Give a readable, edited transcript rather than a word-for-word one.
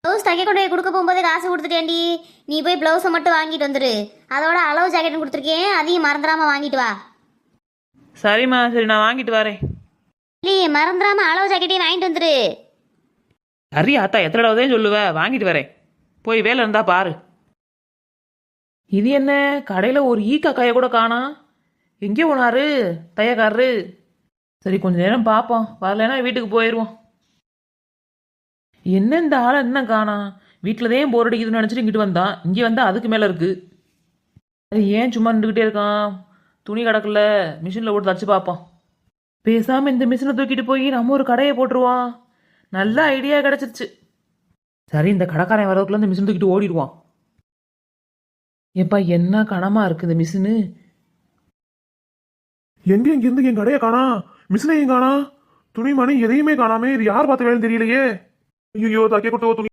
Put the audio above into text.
Blouse தைக்க கொண்டு போய் கொடுக்க போகும்போதே காசு கொடுத்துட்டேன்டி. நீ போய் ப்ளவுஸை மட்டும் வாங்கிட்டு வந்துரு. அதோட அளவு ஜாக்கெட் கொடுத்துருக்கேன், அதையும் மறந்துடாம வாங்கிட்டு வா. சரிம்மா, சரி நான் வாங்கிட்டு வரேன். நீ மறந்துடாம அளவு ஜாக்கெட்டையும் வாங்கிட்டு வந்துரு. சரி ஆத்தா, எத்தனை தடவைதான் சொல்லுவேன், வாங்கிட்டு வரேன். போய் வேலை இருந்தா பாரு. இது என்ன கடையில் ஒரு காக்காயை கூட காணோம். எங்கே போனாரு தையக்காரரு? சரி கொஞ்ச நேரம் பார்ப்போம், வரலைன்னா வீட்டுக்கு போயிடுவோம். என்ன இந்த ஆளை என்ன காணோம்? வீட்டில் தான் போர் அடிக்குதுன்னு நினச்சிட்டு இங்கிட்டு வந்தான், இங்கே வந்தால் அதுக்கு மேலே இருக்கு. சரி ஏன் சும்மா நின்றுக்கிட்டே இருக்கான்? துணி கிடக்கல, மிஷினில் போட்டு தச்சு பார்ப்போம். பேசாமல் இந்த மிஷினை தூக்கிட்டு போய் நம்ம ஒரு கடையை போட்டுருவான். நல்ல ஐடியா கிடச்சிருச்சு. சரி இந்த கடைக்காரன் வரதுக்குள்ள இந்த மிஷின் தூக்கிட்டு ஓடிடுவான். ஏப்பா என்ன கனமா இருக்கு இந்த மிஷினு. எங்க இருந்து என் கடையை காணா, மிஷினையும் காணா, துணிமணி எதையுமே காணாமே. இது யார் பார்த்த வேலைன்னு தெரியலையே. ஐயோ தைக்க கொடுத்த துணி